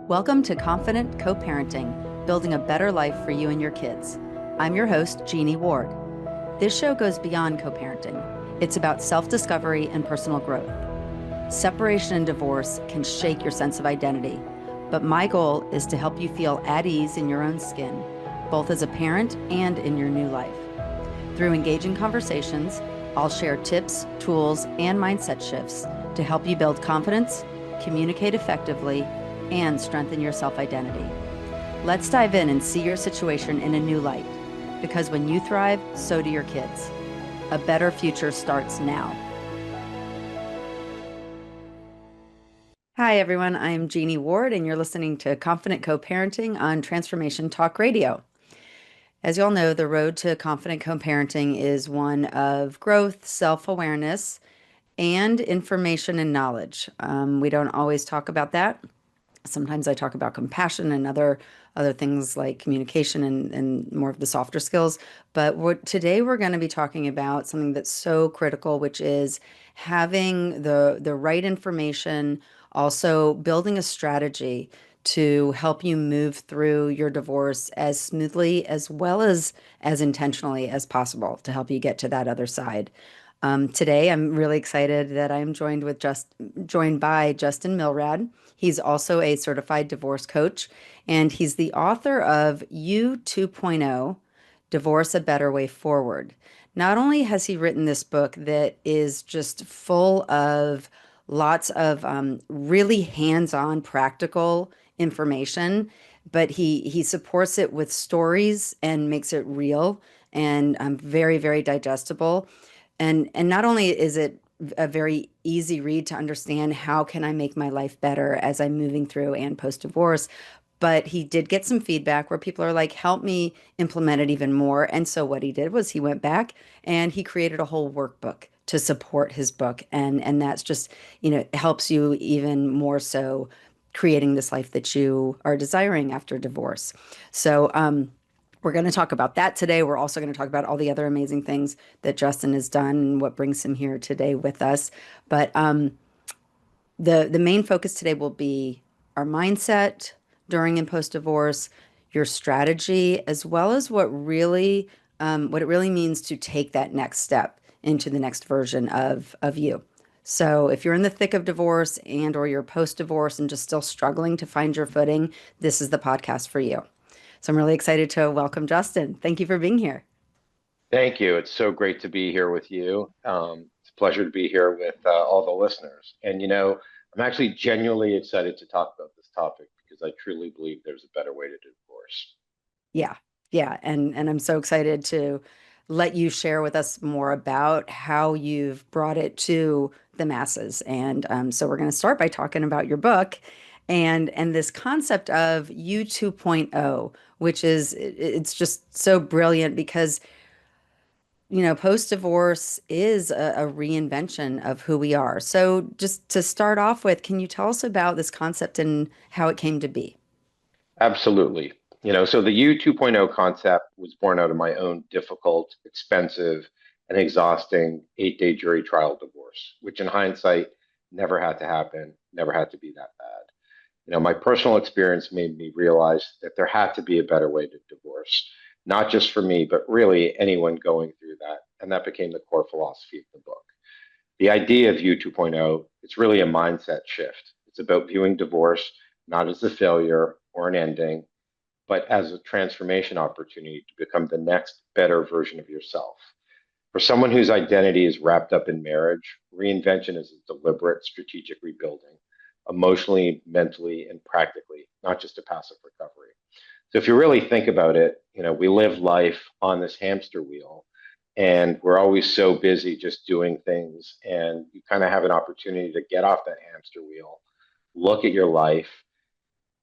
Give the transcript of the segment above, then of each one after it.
Welcome to Confident Co-Parenting, building a better life for you and your kids. I'm your host, Jeanne Ward. This show goes beyond co-parenting. It's about self-discovery and personal growth. Separation and divorce can shake your sense of identity, but my goal is to help you feel at ease in your own skin, both as a parent and in your new life. Through engaging conversations, I'll share tips, tools, and mindset shifts to help you build confidence, communicate effectively, and strengthen your self-identity. Let's dive in and see your situation in a new light, because when you thrive, so do your kids. A better future starts now. Hi, everyone. I'm Jeanne Ward, and you're listening to Confident Co-Parenting on Transformation Talk Radio. As you all know, the road to confident co-parenting is one of growth, self-awareness, and information and knowledge. We don't always talk about that. Sometimes I talk about compassion and other things like communication and more of the softer skills. But today we're going to be talking about something that's so critical, which is having the right information, also building a strategy to help you move through your divorce as smoothly as well as intentionally as possible to help you get to that other side. Today, I'm really excited that I'm joined by Justin Milrad. He's also a certified divorce coach, and he's the author of You 2.0, Divorce: A Better Way Forward. Not only has he written this book that is just full of lots of really hands-on practical information, but he supports it with stories and makes it real and very, very digestible. And not only is it a very easy read to understand how can I make my life better as I'm moving through and post-divorce, but he did get some feedback where people are like, help me implement it even more. And so what he did was he went back and he created a whole workbook to support his book. And that's just, helps you even more so creating this life that you are desiring after divorce. So, we're going to talk about that today. We're also going to talk about all the other amazing things that Justin has done and what brings him here today with us. But the main focus today will be our mindset during and post divorce, your strategy, as well as what it really means to take that next step into the next version of you. So if you're in the thick of divorce or you're post divorce and just still struggling to find your footing, this is the podcast for you. So I'm really excited to welcome Justin. Thank you for being here. Thank you. It's so great to be here with you. It's a pleasure to be here with all the listeners. And, I'm actually genuinely excited to talk about this topic because I truly believe there's a better way to divorce. Yeah. Yeah. And I'm so excited to let you share with us more about how you've brought it to the masses. And so we're going to start by talking about your book and this concept of You 2.0, which is it's just so brilliant because post divorce is a reinvention of who we are. So just to start off with, can you tell us about this concept and how it came to be? Absolutely. So the U 2.0 concept was born out of my own difficult, expensive, and exhausting 8-day jury trial divorce, which in hindsight never had to happen, never had to be that bad. My personal experience made me realize that there had to be a better way to divorce, not just for me, but really anyone going through that. And that became the core philosophy of the book. The idea of U 2.0, it's really a mindset shift. It's about viewing divorce not as a failure or an ending, but as a transformation opportunity to become the next better version of yourself. For someone whose identity is wrapped up in marriage, reinvention is a deliberate strategic rebuilding, emotionally, mentally, and practically, not just a passive recovery. So if you really think about it, we live life on this hamster wheel and we're always so busy just doing things. And you kind of have an opportunity to get off that hamster wheel, look at your life,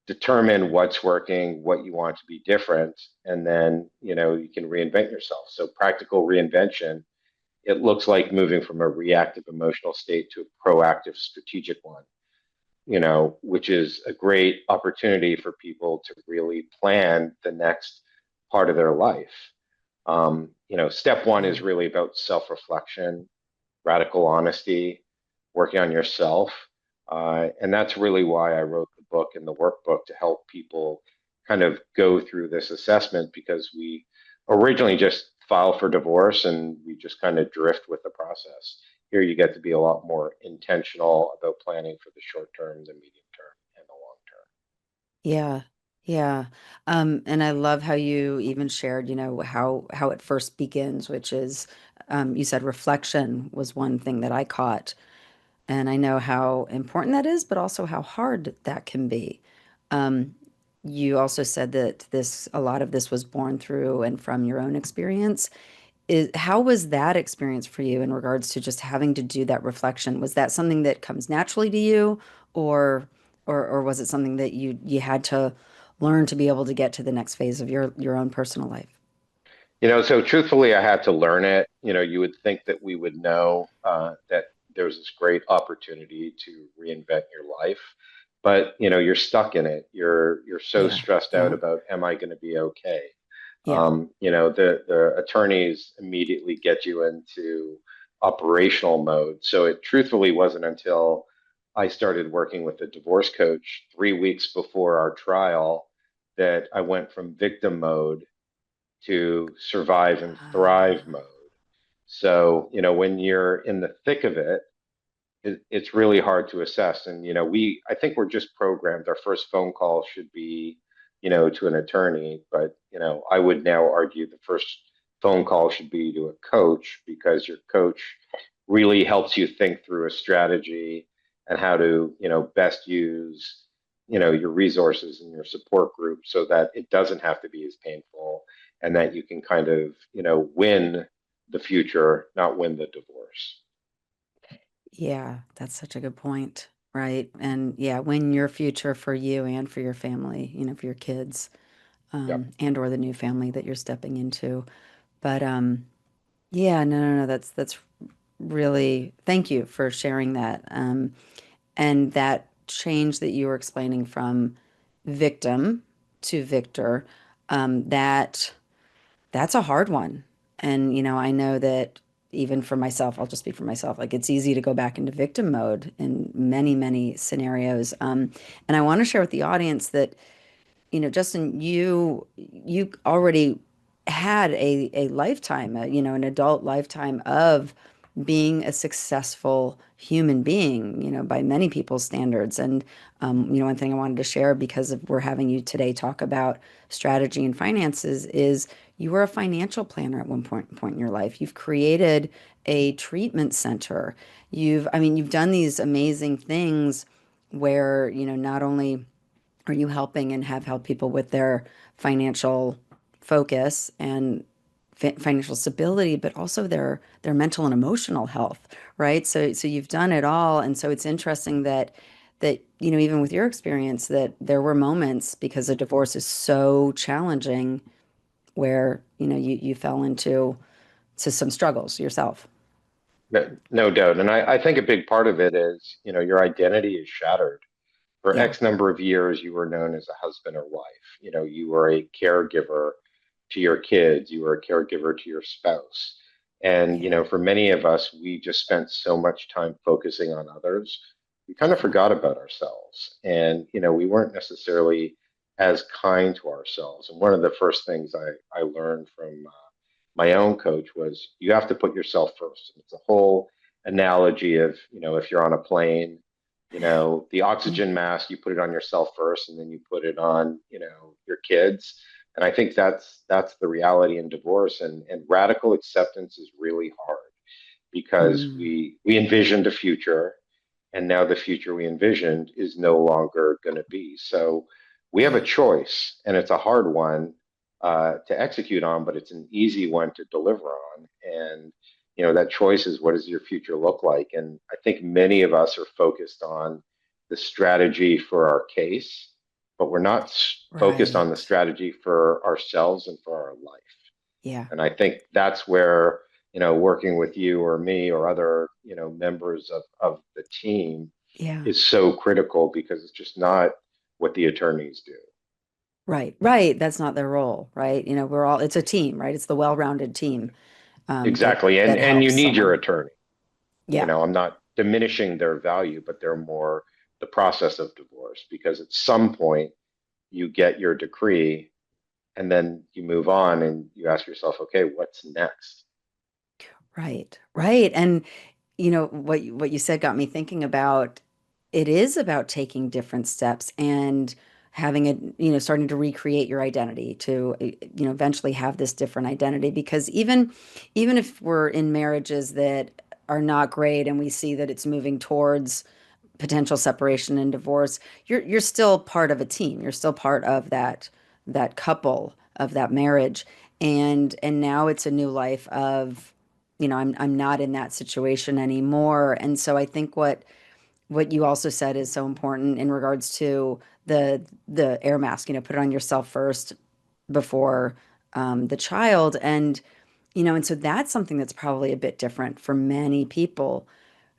determine what's working, what you want to be different, and then, you can reinvent yourself. So practical reinvention, it looks like moving from a reactive emotional state to a proactive strategic one, which is a great opportunity for people to really plan the next part of their life. Step one is really about self-reflection, radical honesty, working on yourself. And that's really why I wrote the book and the workbook to help people kind of go through this assessment because we originally just file for divorce and we just kind of drift with the process. Here you get to be a lot more intentional about planning for the short term, the medium term, and the long term. Yeah. Yeah. And I love how you even shared, how it first begins, which is you said reflection was one thing that I caught. And I know how important that is, but also how hard that can be. Um, you also said that a lot of this was born through and from your own experience. How was that experience for you in regards to just having to do that reflection? Was that something that comes naturally to you, or or was it something that you had to learn to be able to get to the next phase of your own personal life? So truthfully, I had to learn it. You would think that we would know that there's this great opportunity to reinvent your life, but you're stuck in it. You're so Yeah. stressed out Yeah. about, am I going to be okay? Yeah. The attorneys immediately get you into operational mode. So it truthfully wasn't until I started working with a divorce coach 3 weeks before our trial that I went from victim mode to survive and thrive Ah, mode. So, when you're in the thick of it, it's really hard to assess. And, I think we're just programmed. Our first phone call should be, to an attorney. But, I would now argue the first phone call should be to a coach because your coach really helps you think through a strategy and how to, best use, your resources and your support group so that it doesn't have to be as painful and that you can kind of, win the future, not win the divorce. yeah, that's such a good point, right? And yeah, win your future for you and for your family, for your kids, Yep. and or the new family that you're stepping into. But yeah, no, no, no, that's really, thank you for sharing that. And that change that you were explaining from victim to victor, that that's a hard one. And, I know that even for myself, I'll just speak for myself, like it's easy to go back into victim mode in many, many scenarios. And I want to share with the audience that Justin, you already had a lifetime, an adult lifetime of being a successful human being, by many people's standards. And one thing I wanted to share because we're having you today talk about strategy and finances is you were a financial planner at one point in your life. You've created a treatment center. You've done these amazing things where, not only are you helping and have helped people with their financial focus and financial stability, but also their mental and emotional health, right? So you've done it all, and so it's interesting that even with your experience that there were moments because a divorce is so challenging where you fell into some struggles yourself. No, no doubt. And I think a big part of it is, your identity is shattered. For Yeah, X number of years, you were known as a husband or wife. You were a caregiver to your kids, you were a caregiver to your spouse. And, yeah, for many of us, we just spent so much time focusing on others, we kind of yeah, forgot about ourselves. And, we weren't necessarily as kind to ourselves. And one of the first things I learned from my own coach was you have to put yourself first. It's a whole analogy of, if you're on a plane, the yeah, oxygen mask, you put it on yourself first and then you put it on, your kids. And I think that's the reality in divorce and radical acceptance is really hard because mm, we envisioned a future and now the future we envisioned is no longer going to be. So we have a yeah, choice, and it's a hard one to execute on, but it's an easy one to deliver on. And that choice is what does your future look like? And I think many of us are focused on the strategy for our case, but we're not focused on the right, strategy for ourselves and for our life. yeah, And I think that's where, working with you or me or other, members of the team yeah. is so critical because it's just not what the attorneys do. Right, right. That's not their role, right? It's a team, right? It's the well-rounded team that Exactly. And that you helps need your someone. attorney. Yeah, I'm not diminishing their value, but they're more the process of divorce, because at some point you get your decree and then you move on and you ask yourself, okay, what's next? Right, right. And what you said got me thinking about it is about taking different steps and having a starting to recreate your identity to eventually have this different identity because even if we're in marriages that are not great and we see that it's moving towards potential separation and divorce, you're still part of a team. You're still part of that couple of that marriage. And now it's a new life of, I'm not in that situation anymore. And so I think what you also said is so important in regards to the air mask, put it on yourself first before the child. And so that's something that's probably a bit different for many people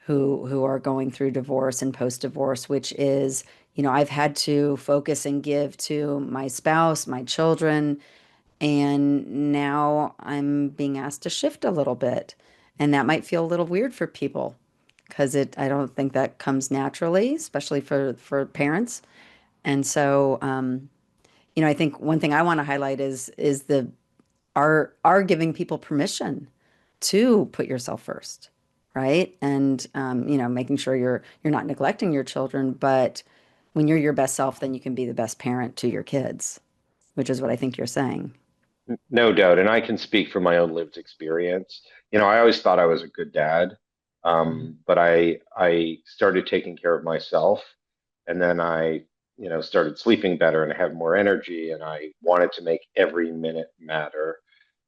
who are going through divorce and post-divorce, which is, I've had to focus and give to my spouse, my children, and now I'm being asked to shift a little bit. And that might feel a little weird for people because I don't think that comes naturally, especially for parents. And so, I think one thing I want to highlight is the are giving people permission to put yourself first, right? And making sure you're not neglecting your children, but when you're your best self, then you can be the best parent to your kids, which is what I think you're saying. No doubt. And I can speak from my own lived experience. I always thought I was a good dad, but I started taking care of myself, and then I started sleeping better and I had more energy, and I wanted to make every minute matter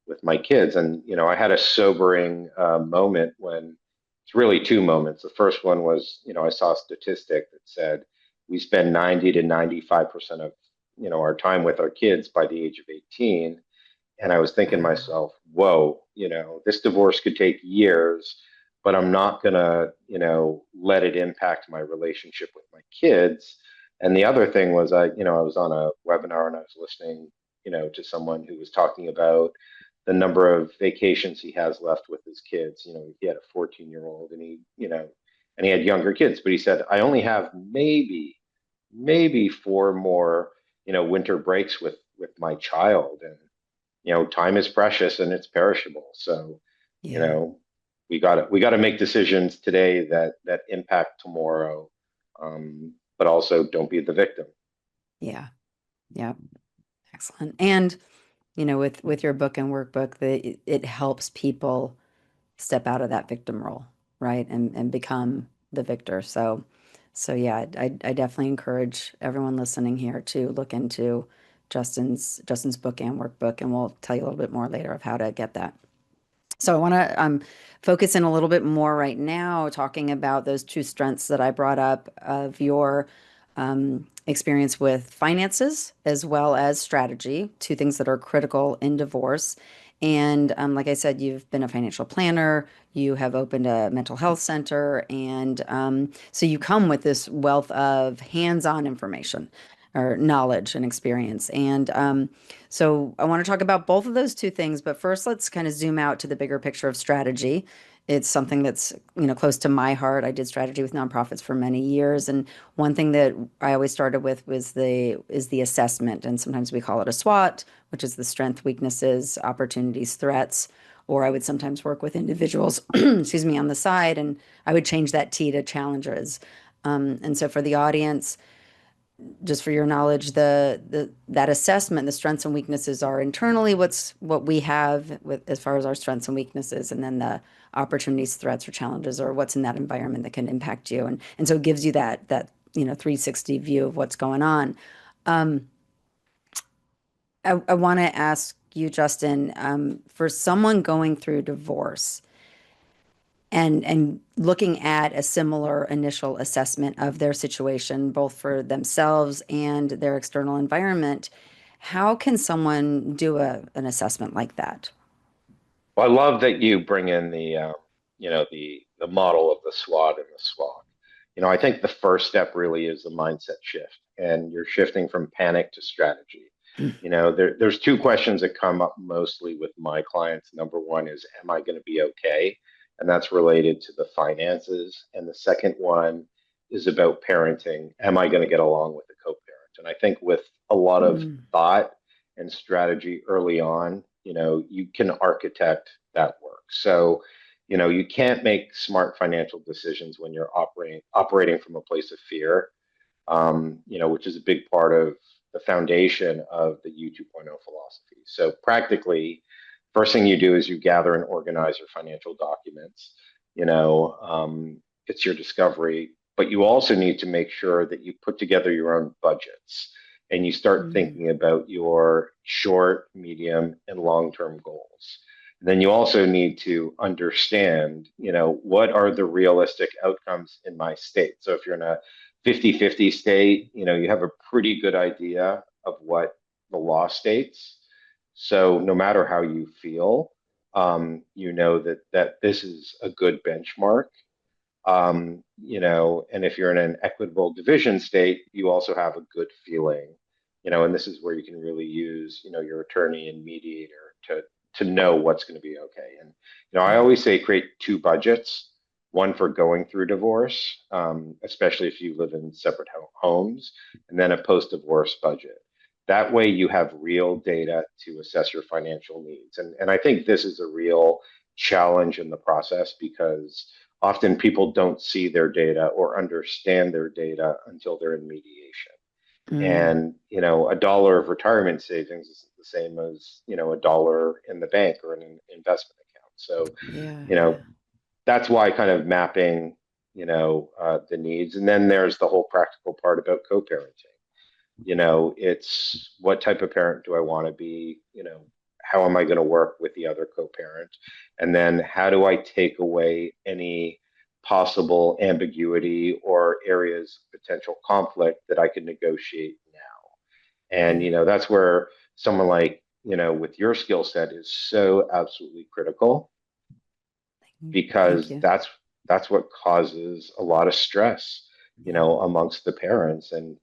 with my kids. And I had a sobering moment when it's really two moments. The first one was I saw a statistic that said we spend 90 to 95% of our time with our kids by the age of 18. And I was thinking to myself, whoa, this divorce could take years, but I'm not gonna let it impact my relationship with my kids. And the other thing was I was on a webinar and I was listening to someone who was talking about the number of vacations he has left with his kids. He had a 14-year-old and he had younger kids, but he said, I only have maybe four more winter breaks with my child. And time is precious and it's perishable. So, you Yeah. know, we got to make decisions today that impact tomorrow, but also don't be the victim. Yeah. Yeah. Excellent. And with your book and workbook, it helps people step out of that victim role, right? And become the victor. So yeah, I definitely encourage everyone listening here to look into Justin's book and workbook, and we'll tell you a little bit more later of how to get that. So I want to focus in a little bit more right now, talking about those two strengths that I brought up of your experience with finances as well as strategy, two things that are critical in divorce. And like I said, you've been a financial planner, you have opened a mental health center, and so you come with this wealth of hands-on information or knowledge and experience. And so I want to talk about both of those two things, but first let's kind of zoom out to the bigger picture of strategy. It's something that's, close to my heart. I did strategy with nonprofits for many years, and one thing that I always started with was the assessment, and sometimes we call it a SWOT, which is the strength, weaknesses, opportunities, threats. Or I would sometimes work with individuals, excuse me, on the side, and I would change that T to challenges. And so for the audience, just for your knowledge, the that assessment, the strengths and weaknesses are internally what we have with as far as our strengths and weaknesses, and then the opportunities, threats, or challenges, or what's in that environment that can impact you, and so it gives you that 360 view of what's going on. Um, I want to ask you, Justin, for someone going through divorce and looking at a similar initial assessment of their situation, both for themselves and their external environment, how can someone do an assessment like that? Well, I love that you bring in the model of the SWOT and the SWOT. I think the first step really is the mindset shift, and you're shifting from panic to strategy. There's two questions that come up mostly with my clients. Number one is, am I going to be okay? And that's related to the finances. And the second one is about parenting. Am I going to get along with a co-parent? And I think with a lot of Mm, thought and strategy early on, you can architect that work. So, you can't make smart financial decisions when you're operating from a place of fear, which is a big part of the foundation of the U 2.0 philosophy. So practically, first thing you do is you gather and organize your financial documents. It's your discovery, but you also need to make sure that you put together your own budgets and you start mm, thinking about your short, medium, and long-term goals. And then you also need to understand, what are the realistic outcomes in my state. So if you're in a 50-50 state, you have a pretty good idea of what the law states. So no matter how you feel, you know that this is a good benchmark. And if you're in an equitable division state, you also have a good feeling, and this is where you can really use, your attorney and mediator to know what's going to be okay. And I yeah. always say create two budgets, one for going through divorce, especially if you live in separate homes, and then a post-divorce budget. That way, you have real data to assess your financial needs. And I think this is a real challenge in the process because often people don't see their data or understand their data until they're in mediation. Mm, And, a dollar of retirement savings is the same as, a dollar in the bank or in an investment account. So, yeah, you know, yeah. that's why kind of mapping, the needs. And then there's the whole practical part about co-parenting. It's what type of parent do I want to be? How am I going to work with the other co-parent? And then how do I take away any possible ambiguity or areas of potential conflict that I can negotiate now? And, Mm, that's where someone like, with your skill set is so absolutely critical thank because you. that's what causes a lot of stress, Yeah. amongst the parents. And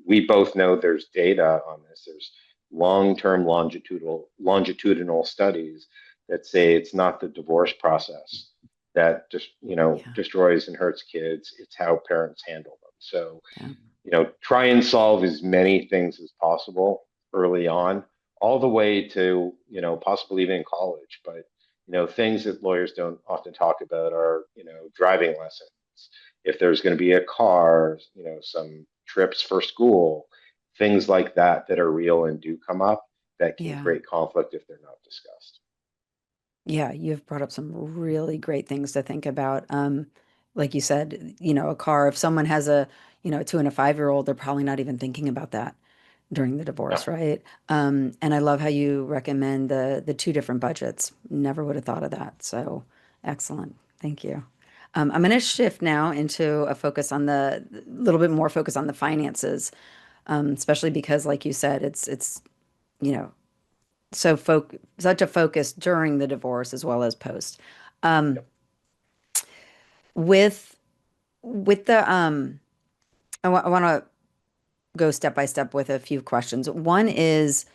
we both know there's data on this. There's long-term longitudinal studies that say it's not the divorce process that just Yeah. destroys and hurts kids. It's how parents handle them. So Yeah. try and solve as many things as possible early on, all the way to, possibly even in college. But, things that lawyers don't often talk about are, driving lessons. If there's going to be a car, some trips for school, things like that are real and do come up that can Yeah. create conflict if they're not discussed. Yeah, you've brought up some really great things to think about. Like you said, a car, if someone has a 2 and a 5-year-old, they're probably not even thinking about that during the No. divorce, right? And I love how you recommend the two different budgets. Never would have thought of that. So excellent. Thank you. I'm going to shift now into a focus on the little bit more focus on the finances, especially because, like you said, it's you know such a focus during the divorce as well as post. Um, Yep. with with the I want to go step by step with a few questions. One is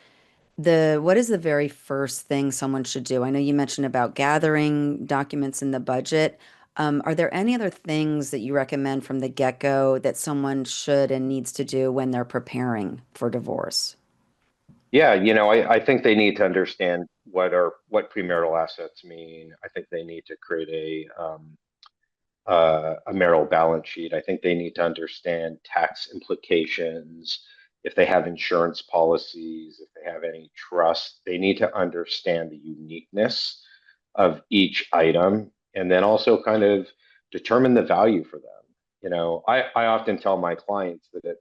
what is the very first thing someone should do? I know you mentioned about gathering documents in the budget. Are there any other things that you recommend from the get-go that someone should and needs to do when they're preparing for divorce? Yeah, I think they need to understand what premarital assets mean. I think they need to create a marital balance sheet. I think they need to understand tax implications. If they have insurance policies, if they have any trust, they need to understand the uniqueness of each item and then also kind of determine the value for them. I often tell my clients that,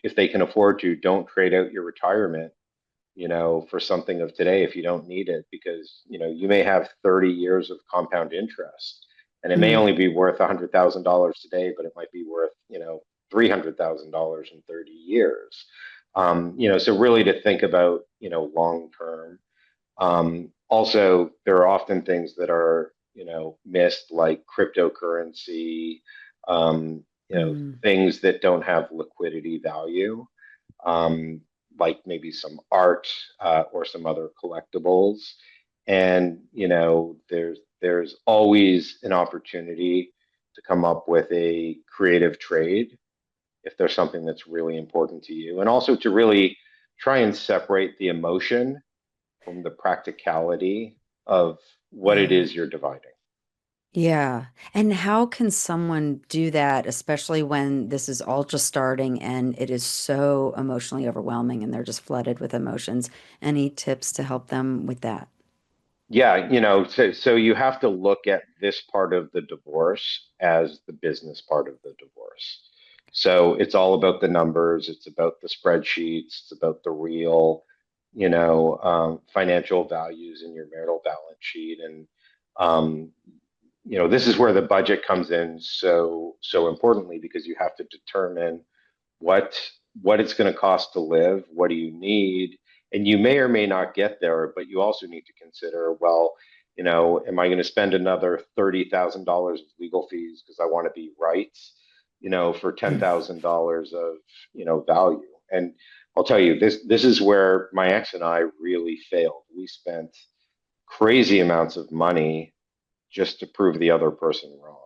if they can afford to, don't trade out your retirement, for something of today if you don't need it, because, you may have 30 years of compound interest and it may Mm, only be worth $100,000 today, but it might be worth, $300,000 in 30 years. So really to think about, long term. Also, there are often things that are, missed, like cryptocurrency, mm, things that don't have liquidity value, um, like maybe some art, or some other collectibles. And, there's always an opportunity to come up with a creative trade if there's something that's really important to you, and also to really try and separate the emotion from the practicality of what it Yeah. is you're dividing. Yeah. And how can someone do that, especially when this is all just starting and it is so emotionally overwhelming and they're just flooded with emotions? Any tips to help them with that? Yeah, so you have to look at this part of the divorce as the business part of the divorce. So it's all about the numbers, it's about the spreadsheets, it's about the real, financial values in your marital balance sheet. And um, this is where the budget comes in so importantly, because you have to determine what what it's going to cost to live, what do you need, and you may or may not get there, but you also need to consider, well, am I going to spend another $30,000 of legal fees because I want to be right, for $10,000 of value. And I'll tell you, this is where my ex and I really failed. We spent crazy amounts of money just to prove the other person wrong.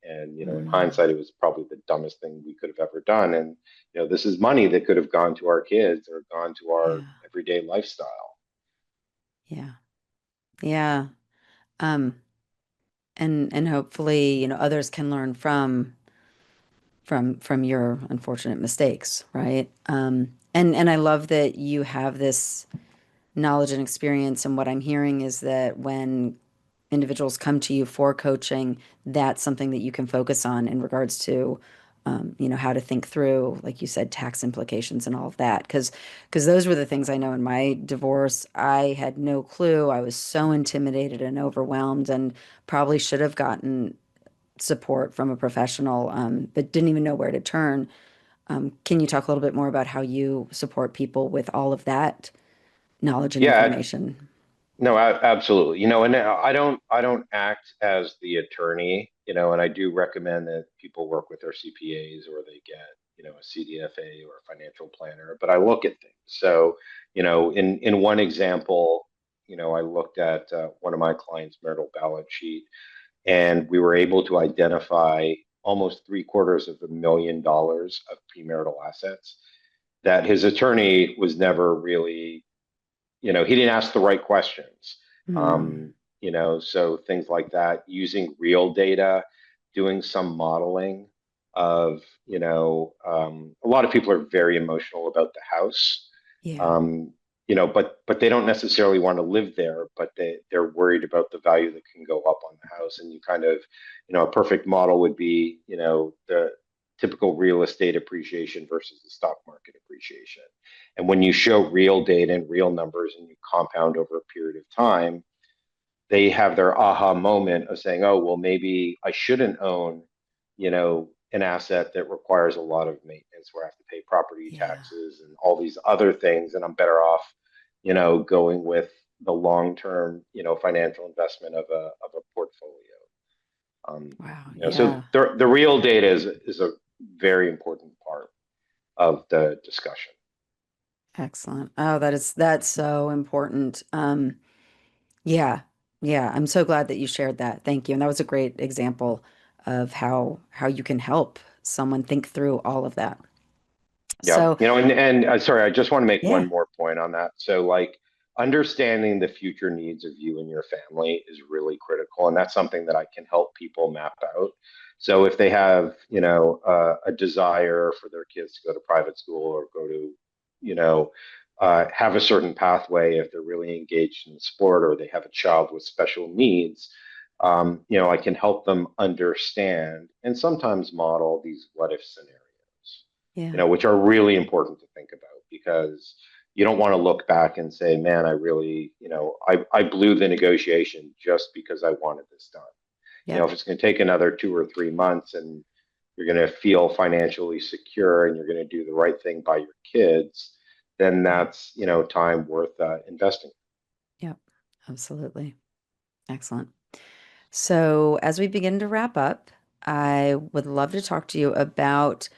And, in Mm, hindsight, it was probably the dumbest thing we could have ever done. And, this is money that could have gone to our kids or gone to our yeah. everyday lifestyle. Yeah. Yeah. Um, and hopefully, others can learn from your unfortunate mistakes, right? And I love that you have this knowledge and experience. And what I'm hearing is that when individuals come to you for coaching, that's something that you can focus on in regards to, how to think through, like you said, tax implications and all of that. Because those were the things I know in my divorce. I had no clue. I was so intimidated and overwhelmed, and probably should have gotten support from a professional, but didn't even know where to turn. Can you talk a little bit more about how you support people with all of that knowledge and Yeah, information? no, absolutely. And I don't act as the attorney, and I do recommend that people work with their CPAs or they get, a CDFA or a financial planner, but I look at things. So, in one example, I looked at one of my clients' marital balance sheet, and we were able to identify almost $750,000 of premarital assets that his attorney was never really, he didn't ask the right questions. Mm, So things like that, using real data, doing some modeling of, a lot of people are very emotional about the house. yeah, Um, but they don't necessarily want to live there, but they're worried about the value that can go up on the house. And you kind of, a perfect model would be, the typical real estate appreciation versus the stock market appreciation. And when you show real data and real numbers and you compound over a period of time, they have their aha moment of saying, oh, well, maybe I shouldn't own, an asset that requires a lot of maintenance where I have to pay property yeah, taxes and all these other things. And I'm better off, going with the long-term, financial investment of a portfolio. wow, So yeah, the real data is a very important part of the discussion. excellent. Oh, that's so important. Yeah, yeah, I'm so glad that you shared that. Thank you. And that was a great example of how you can help someone think through all of that. Yeah, So, and sorry, I just want to make one yeah, more point on that. So, like, understanding the future needs of you and your family is really critical, and that's something that I can help people map out. So, if they have, a desire for their kids to go to private school or go to, have a certain pathway, if they're really engaged in sport or they have a child with special needs, I can help them understand and sometimes model these what if scenarios, yeah, which are really important to think about because you don't want to look back and say, man, I really, I blew the negotiation just because I wanted this done. yep, If it's going to take another 2 or 3 months and you're going to feel financially secure and you're going to do the right thing by your kids, then yeah, that's, time worth investing. yep, absolutely. Excellent. So, as we begin to wrap up, I would love to talk to you about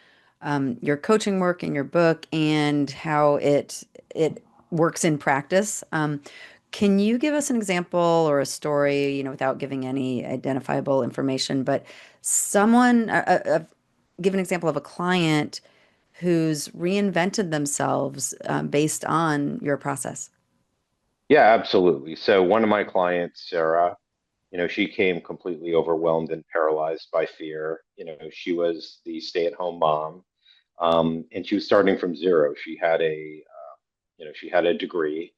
your coaching work and your book and how it works in practice. Can you give us an example or a story, without giving any identifiable information, but someone, give an example of a client who's reinvented themselves based on your process? Yeah, absolutely. So one of my clients, Sarah, she came completely overwhelmed and paralyzed by fear. She was the stay-at-home mom, and she was starting from zero. She had a degree,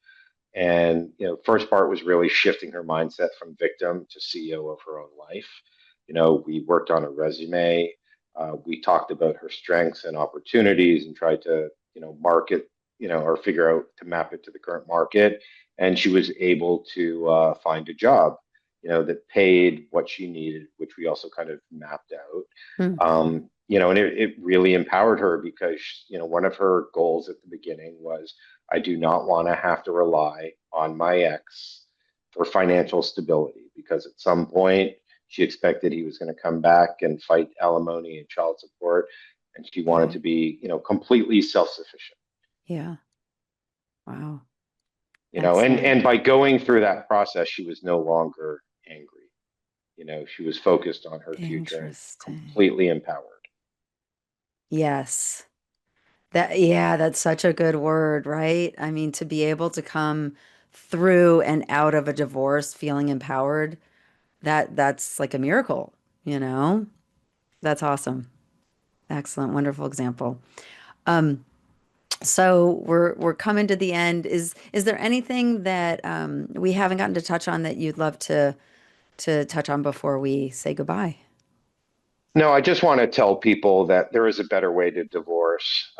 and first part was really shifting her mindset from victim to CEO of her own life. We worked on a resume. We talked about her strengths and opportunities and tried to market or figure out to map it to the current market. And she was able to find a job that paid what she needed, which we also kind of mapped out. Hmm. And it really empowered her because one of her goals at the beginning was, I do not want to have to rely on my ex for financial stability, because at some point she expected he was going to come back and fight alimony and child support, and she wanted to Okay. be completely self-sufficient. Yeah. Wow. And Excellent. by going through that process, she was no longer angry. She was focused on her future and Interesting. completely empowered. Yes. Yeah, that's such a good word, right? I mean, to be able to come through and out of a divorce feeling empowered, that's like a miracle, you know? That's awesome. Excellent, wonderful example. Um, so we're coming to the end. Is there anything that we haven't gotten to touch on that you'd love to touch on before we say goodbye? No, I just want to tell people that there is a better way to divorce.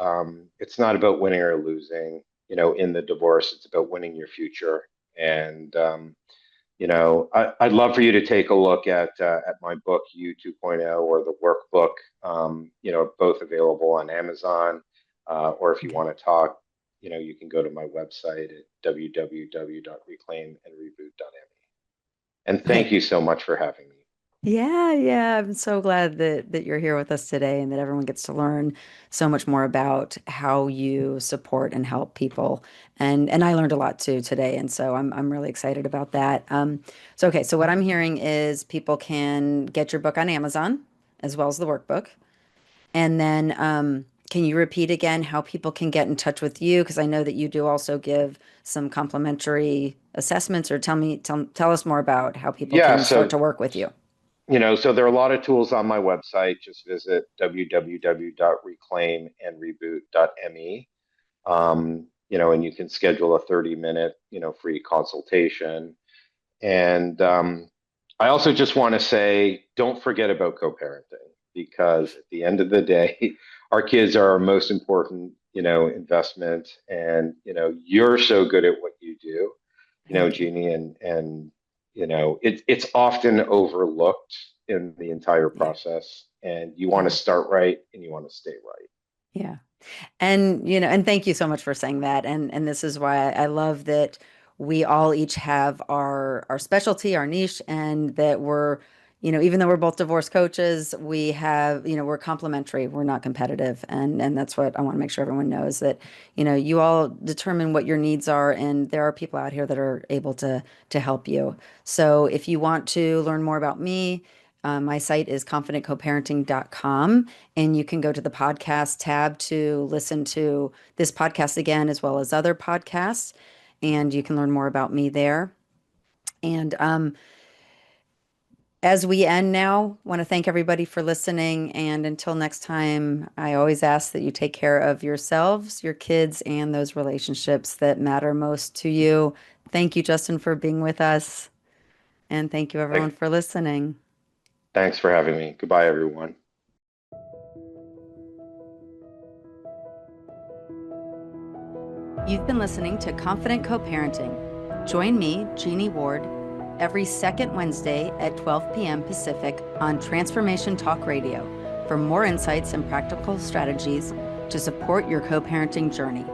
It's not about winning or losing, in the divorce. It's about winning your future. And I'd love for you to take a look at my book, U 2.0, or the workbook. Both available on Amazon. Or if you Okay. want to talk, you can go to my website at www.reclaimandreboot.me. And thank Okay. you so much for having me. Yeah, yeah. I'm so glad that you're here with us today and that everyone gets to learn so much more about how you support and help people. And I learned a lot too today, and so I'm really excited about that. So okay, so what I'm hearing is people can get your book on Amazon as well as the workbook. And then can you repeat again how people can get in touch with you? Because I know that you do also give some complimentary assessments, or tell us more about how people Yeah, can start so to work with you. there are a lot of tools on my website. Just visit www.reclaimandreboot.me. And you can schedule a 30-minute, free consultation. And I also just want to say, don't forget about co-parenting, because at the end of the day, our kids are our most important, investment. And, you're so good at what you do, Thank you. Jeannie, and it's often overlooked in the entire Yeah. process. And you want to Yeah. start right and you want to stay right. Yeah. And and thank you so much for saying that. And this is why I love that we all each have our specialty, our niche, and that we're, even though we're both divorce coaches, we have, we're complementary. We're not competitive. And that's what I want to make sure everyone knows, that, you all determine what your needs are, and there are people out here that are able to help you. So if you want to learn more about me, my site is confidentcoparenting.com, and you can go to the podcast tab to listen to this podcast again, as well as other podcasts, and you can learn more about me there. And as we end now, I want to thank everybody for listening. And until next time, I always ask that you take care of yourselves, your kids, and those relationships that matter most to you. Thank you, Justin, for being with us. And thank you, everyone, Like, for listening. thanks for having me. Goodbye, everyone. You've been listening to Confident Co-Parenting. Join me, Jeanne Ward, every second Wednesday at 12 p.m. Pacific on Transformation Talk Radio for more insights and practical strategies to support your co-parenting journey.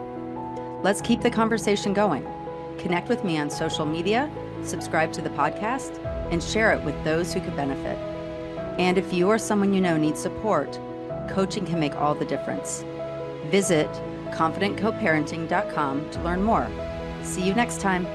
Let's keep the conversation going. Connect with me on social media, subscribe to the podcast, and share it with those who could benefit. And if you or someone you know needs support, coaching can make all the difference. Visit confidentcoparenting.com to learn more. See you next time.